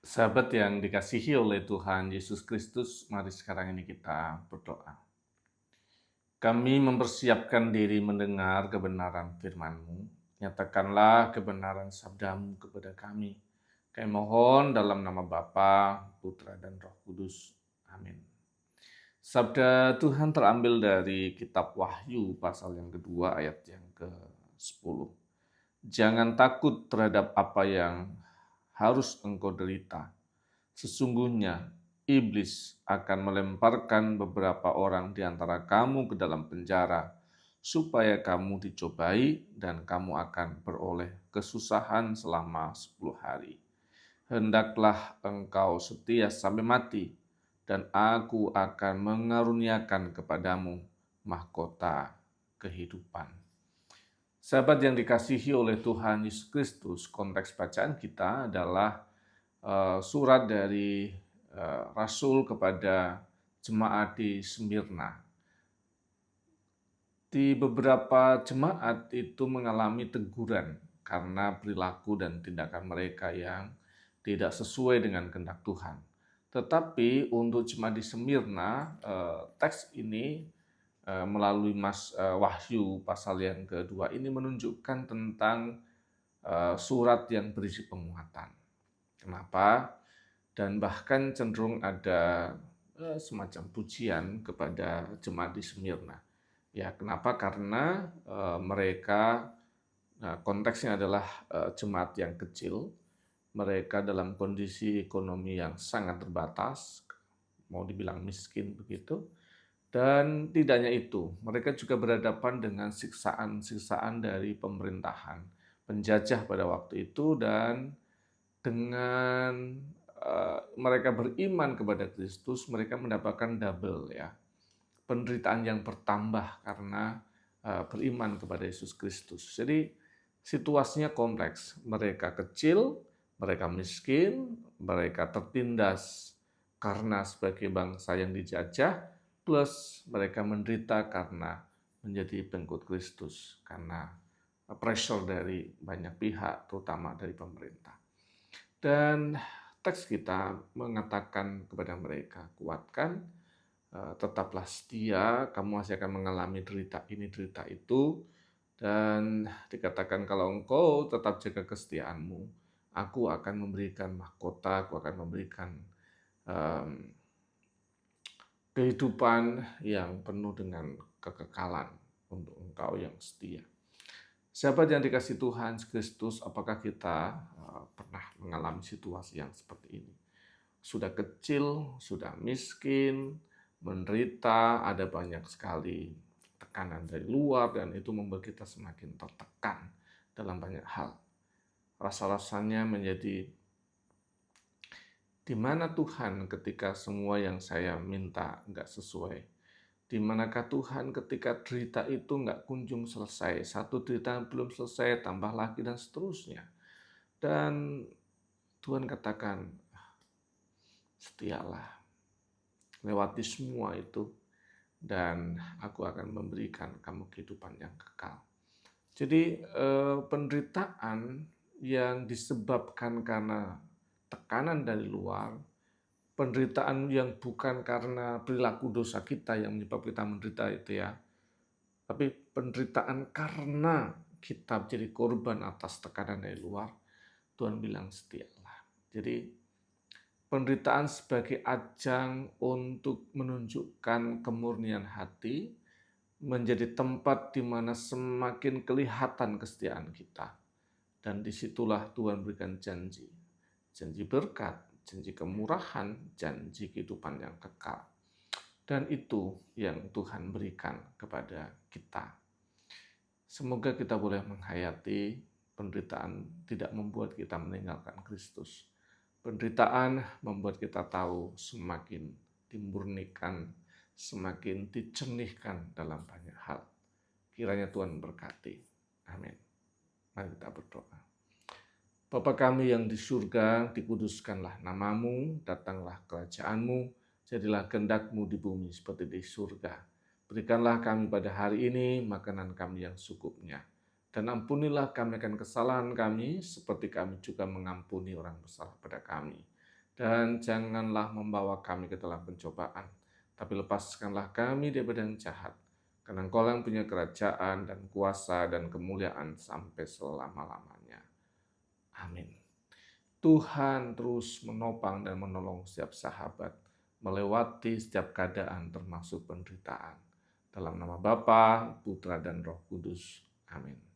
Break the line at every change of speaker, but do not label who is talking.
Sahabat yang dikasihi oleh Tuhan Yesus Kristus, mari sekarang ini kita berdoa. Kami mempersiapkan diri mendengar kebenaran firman-Mu. Nyatakanlah kebenaran sabdamu kepada kami. Kami mohon dalam nama Bapa, Putra, dan Roh Kudus. Amin. Sabda Tuhan terambil dari kitab Wahyu pasal yang kedua ayat yang ke-10. Jangan takut terhadap apa yang harus engkau derita. Sesungguhnya iblis akan melemparkan beberapa orang di antara kamu ke dalam penjara, supaya kamu dicobai dan kamu akan beroleh kesusahan selama 10 hari. Hendaklah engkau setia sampai mati, dan aku akan mengaruniakan kepadamu mahkota kehidupan. Sahabat yang dikasihi oleh Tuhan Yesus Kristus, konteks bacaan kita adalah surat dari Rasul kepada jemaat di Smyrna. Di beberapa jemaat itu mengalami teguran karena perilaku dan tindakan mereka yang tidak sesuai dengan kehendak Tuhan. Tetapi untuk jemaat di Smyrna, teks ini melalui Wahyu pasal yang kedua ini menunjukkan tentang surat yang berisi penguatan. Kenapa? Dan bahkan cenderung ada semacam pujian kepada jemaat di Smyrna. Ya, kenapa? Karena mereka konteksnya adalah jemaat yang kecil, mereka dalam kondisi ekonomi yang sangat terbatas, mau dibilang miskin begitu. Dan tidak hanya itu, mereka juga berhadapan dengan siksaan-siksaan dari pemerintahan penjajah pada waktu itu, dan dengan mereka beriman kepada Kristus, mereka mendapatkan double ya, penderitaan yang bertambah karena beriman kepada Yesus Kristus. Jadi situasinya kompleks. Mereka kecil, mereka miskin, mereka tertindas karena sebagai bangsa yang dijajah, plus mereka menderita karena menjadi pengikut Kristus, karena pressure dari banyak pihak, terutama dari pemerintah. Dan teks kita mengatakan kepada mereka, kuatkan, tetaplah setia, kamu masih akan mengalami derita ini, derita itu. Dan dikatakan kalau engkau tetap jaga kesetiaanmu, aku akan memberikan mahkota, aku akan memberikan kehidupan yang penuh dengan kekekalan untuk engkau yang setia. Sahabat yang dikasihi Tuhan Kristus, apakah kita pernah mengalami situasi yang seperti ini? Sudah kecil, sudah miskin, menderita, ada banyak sekali tekanan dari luar, dan itu membuat kita semakin tertekan dalam banyak hal. Rasa-rasanya menjadi, di mana Tuhan ketika semua yang saya minta nggak sesuai? Di manakah Tuhan ketika derita itu nggak kunjung selesai? Satu derita belum selesai, tambah lagi dan seterusnya. Dan Tuhan katakan, setialah, lewati semua itu, dan aku akan memberikan kamu kehidupan yang kekal. Jadi penderitaan yang disebabkan karena tekanan dari luar, penderitaan yang bukan karena perilaku dosa kita yang menyebabkan kita menderita itu ya, tapi penderitaan karena kita menjadi korban atas tekanan dari luar, Tuhan bilang setialah. Jadi penderitaan sebagai ajang untuk menunjukkan kemurnian hati, menjadi tempat di mana semakin kelihatan kesetiaan kita. Dan disitulah Tuhan berikan janji. Janji berkat, janji kemurahan, janji kehidupan yang kekal. Dan itu yang Tuhan berikan kepada kita. Semoga kita boleh menghayati penderitaan tidak membuat kita meninggalkan Kristus. Penderitaan membuat kita tahu semakin dimurnikan, semakin dicernihkan dalam banyak hal. Kiranya Tuhan berkati. Amin. Mari kita berdoa. Bapa kami yang di surga, dikuduskanlah namamu, datanglah kerajaanmu, jadilah kehendak-Mu di bumi seperti di surga. Berikanlah kami pada hari ini makanan kami yang secukupnya. Dan ampunilah kami akan kesalahan kami, seperti kami juga mengampuni orang bersalah pada kami. dan janganlah membawa kami ke dalam pencobaan, tapi lepaskanlah kami daripada yang jahat. Karena Engkau yang punya kerajaan dan kuasa dan kemuliaan sampai selama-lamanya. Amin. Tuhan terus menopang dan menolong setiap sahabat melewati setiap keadaan termasuk penderitaan. Dalam nama Bapa, Putra, dan Roh Kudus. Amin.